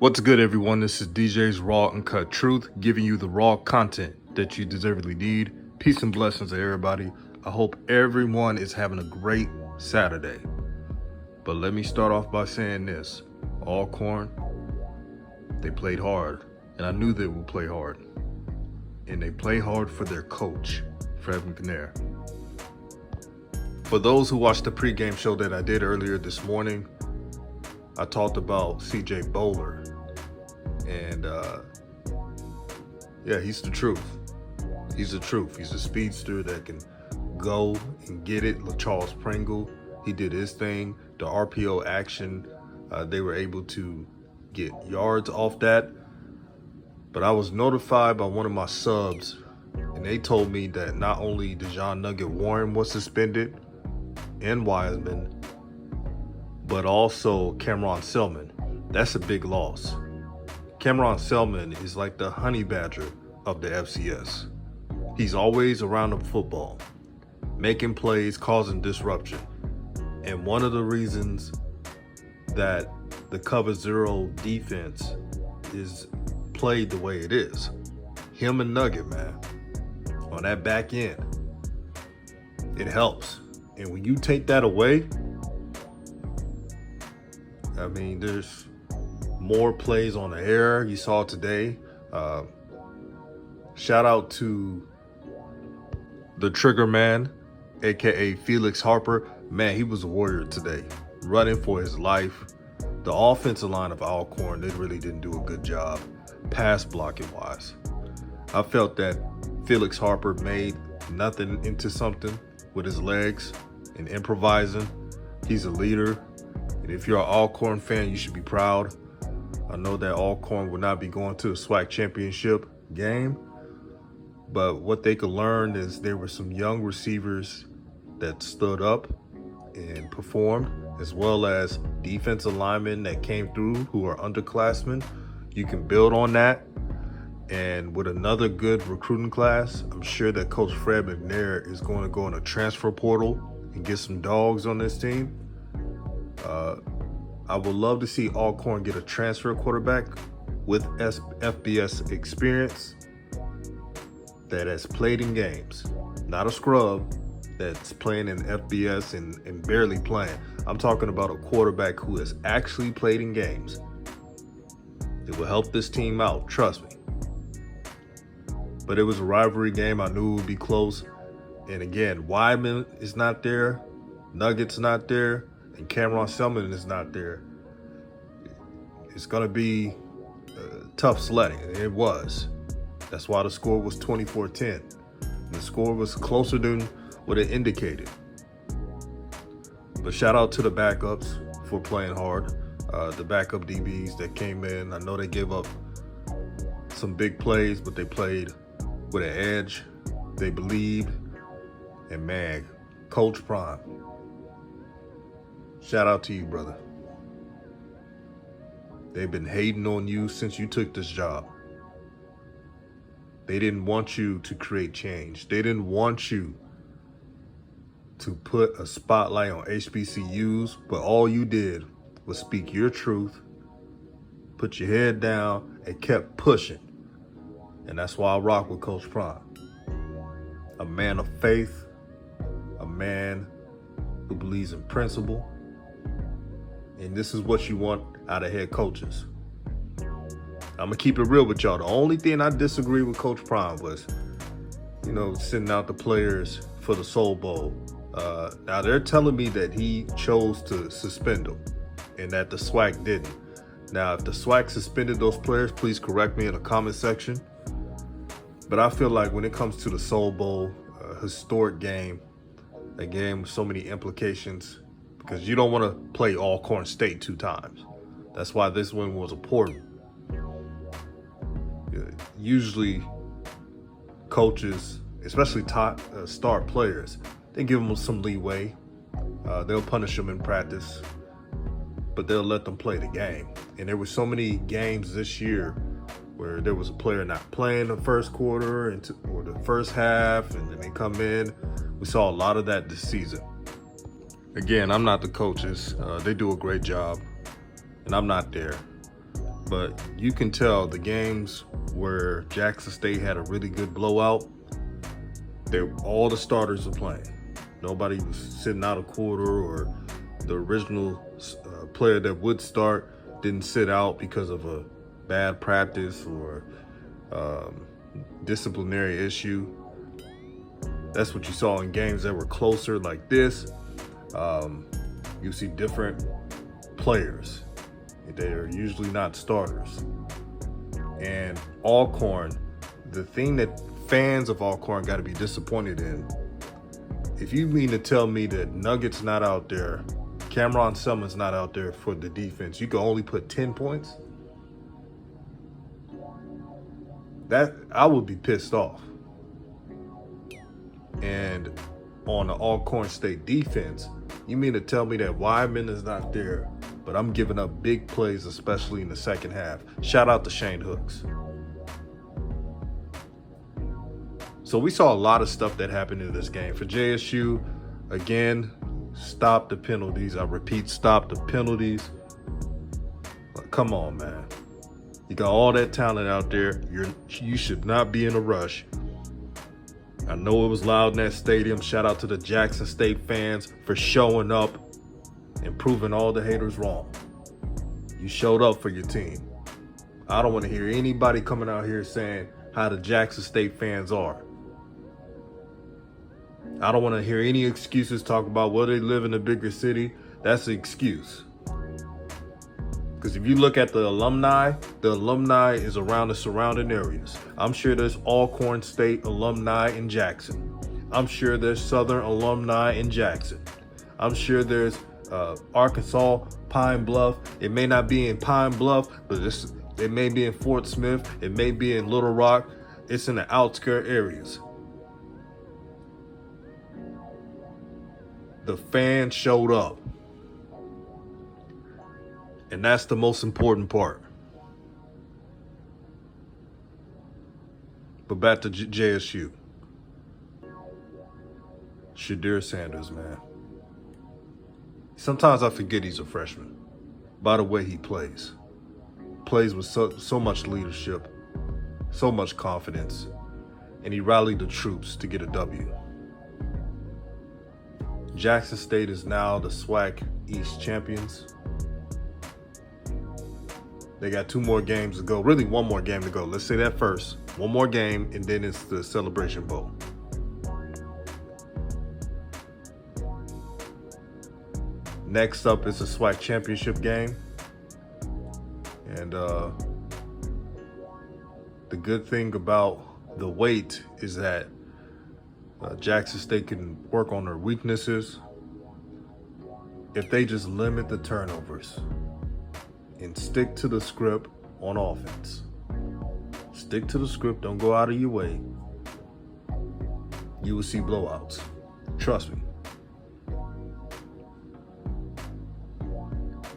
What's good, everyone? This is DJ's Raw Uncut Truth, giving you the raw content that you deservedly need. Peace and blessings to everybody. I hope everyone is having a great Saturday. But let me start off by saying this. Alcorn, they played hard, and I knew they would play hard. And they play hard for their coach, Fred McNair. For those who watched the pregame show that I did earlier this morning, I talked about CJ Bowler. And yeah, he's the truth. He's the truth. He's a speedster that can go and get it. Charles Pringle, he did his thing. The RPO action, they were able to get yards off that. But I was notified by one of my subs, and they told me that not only Deion Nugget Warren was suspended and Wiseman, but also Cameron Selman. That's a big loss. Cameron Selman is like the honey badger of the FCS. He's always around the football, making plays, causing disruption. And one of the reasons that the cover zero defense is played the way it is, him and Nugget, man, on that back end, it helps. And when you take that away, I mean, there's more plays on the air. You saw today. Shout out to the trigger man, aka Felix Harper. Man, he was a warrior today, running for his life. The offensive line of Alcorn, they really didn't do a good job pass blocking wise. I felt that Felix Harper made nothing into something with his legs and improvising. He's a leader. And if you're an Alcorn fan, you should be proud. I know that Alcorn will not be going to the SWAC championship game, but what they could learn is there were some young receivers that stood up and performed, as well as defensive linemen that came through who are underclassmen. You can build on that. And with another good recruiting class, I'm sure that Coach Fred McNair is going to go in a transfer portal and get some dogs on this team. I would love to see Alcorn get a transfer quarterback with FBS experience that has played in games, not a scrub that's playing in FBS and barely playing. I'm talking about a quarterback who has actually played in games. It will help this team out, trust me. But it was a rivalry game. I knew it would be close. And again, Wyman is not there, Nugget's not there, and Cameron Selman is not there. It's going to be tough sledding. It was. That's why the score was 24-10. The score was closer than what it indicated. But shout out to the backups for playing hard. The backup DBs that came in. I know they gave up some big plays, but they played with an edge. They believed. And man, Coach Prime, shout out to you, brother. They've been hating on you since you took this job. They didn't want you to create change. They didn't want you to put a spotlight on HBCUs, but all you did was speak your truth, put your head down, and kept pushing. And that's why I rock with Coach Prime. A man of faith, a man who believes in principle. And this is what you want out of head coaches. I'm going to keep it real with y'all. The only thing I disagree with Coach Prime was, sending out the players for the Soul Bowl. Now, they're telling me that he chose to suspend them and that the SWAC didn't. Now, if the SWAC suspended those players, please correct me in the comment section. But I feel like when it comes to the Soul Bowl, a historic game, a game with so many implications, because you don't want to play Alcorn State 2 times. That's why this one was important. Usually, coaches, especially top star players, they give them some leeway. They'll punish them in practice, but they'll let them play the game. And there were so many games this year where there was a player not playing the first quarter or the first half, and then they come in. We saw a lot of that this season. Again, I'm not the coaches. They do a great job, and I'm not there. But you can tell the games where Jackson State had a really good blowout, all the starters are playing. Nobody was sitting out a quarter, or the original player that would start didn't sit out because of a bad practice or disciplinary issue. That's what you saw in games that were closer like this. You see different players. They are usually not starters. And Alcorn, the thing that fans of Alcorn got to be disappointed in, if you mean to tell me that Nugget's not out there, Cameron Summon's not out there for the defense, you can only put 10 points? That I would be pissed off. And on the Alcorn State defense, you mean to tell me that Wyman is not there, but I'm giving up big plays, especially in the second half? Shout out to Shane Hooks. So we saw a lot of stuff that happened in this game. For JSU, again, stop the penalties. I repeat, stop the penalties. Come on, man. You got all that talent out there. You should not be in a rush. I know it was loud in that stadium. Shout out to the Jackson State fans for showing up and proving all the haters wrong. You showed up for your team. I don't want to hear anybody coming out here saying how the Jackson State fans are. I don't want to hear any excuses talk about, well, they live in a bigger city. That's an excuse. Because if you look at the alumni is around the surrounding areas. I'm sure there's Alcorn State alumni in Jackson. I'm sure there's Southern alumni in Jackson. I'm sure there's Arkansas, Pine Bluff. It may not be in Pine Bluff, but it may be in Fort Smith. It may be in Little Rock. It's in the outskirt areas. The fans showed up. And that's the most important part. But back to JSU. Shadir Sanders, man. Sometimes I forget he's a freshman. By the way he plays. Plays with so much leadership, so much confidence. And he rallied the troops to get a W. Jackson State is now the SWAC East champions. They got 2 more games to go. Really, 1 more game to go. Let's say that first. 1 more game, and then it's the Celebration Bowl. Next up is the SWAC championship game. And the good thing about the wait is that Jackson State can work on their weaknesses if they just limit the turnovers and stick to the script on offense. Stick to the script. Don't go out of your way. You will see blowouts. Trust me.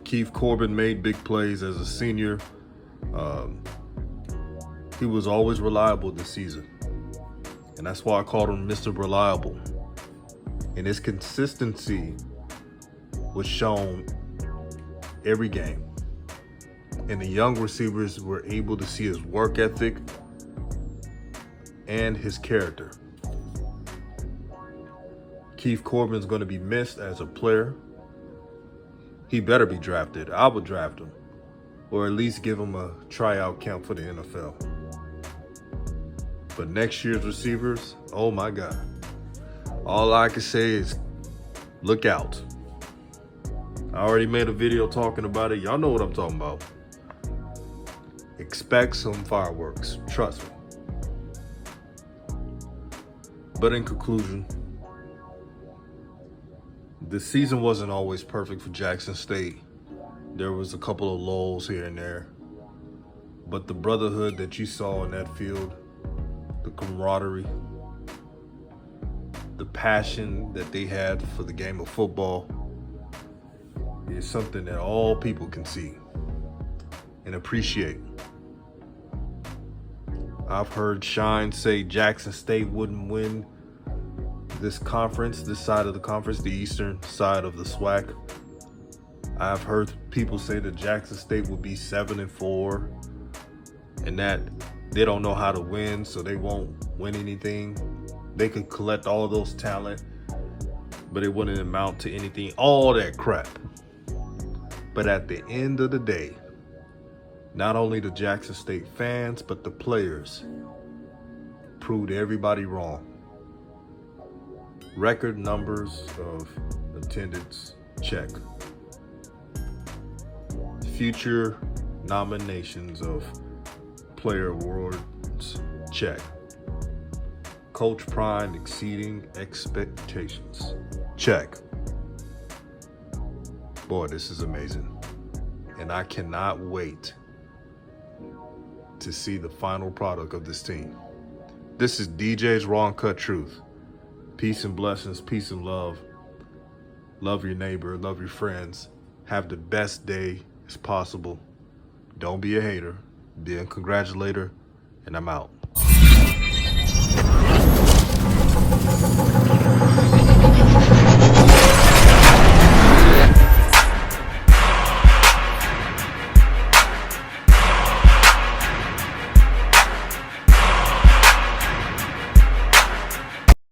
Keith Corbin made big plays as a senior. He was always reliable this season. And that's why I called him Mr. Reliable. And his consistency was shown every game. And the young receivers were able to see his work ethic and his character. Keith Corbin's going to be missed as a player. He better be drafted. I would draft him. Or at least give him a tryout camp for the NFL. But next year's receivers, oh my God. All I can say is look out. I already made a video talking about it. Y'all know what I'm talking about. Expect some fireworks. Trust me. But in conclusion, the season wasn't always perfect for Jackson State. There was a couple of lulls here and there. But the brotherhood that you saw in that field, the camaraderie, the passion that they had for the game of football is something that all people can see and appreciate. I've heard Shine say Jackson State wouldn't win this conference, this side of the conference, the eastern side of the SWAC. I've heard people say that Jackson State will be 7-4 and that they don't know how to win, so they won't win anything. They could collect all those talent, but it wouldn't amount to anything. All that crap. But at the end of the day, not only the Jackson State fans, but the players proved everybody wrong. Record numbers of attendance, check. Future nominations of player awards, check. Coach prime exceeding expectations, check. Boy, this is amazing. And I cannot wait to see the final product of this team. This is DJ's Raw and Cut Truth. Peace and blessings, peace and love. Love your neighbor, love your friends. Have the best day as possible. Don't be a hater, be a congratulator, and I'm out.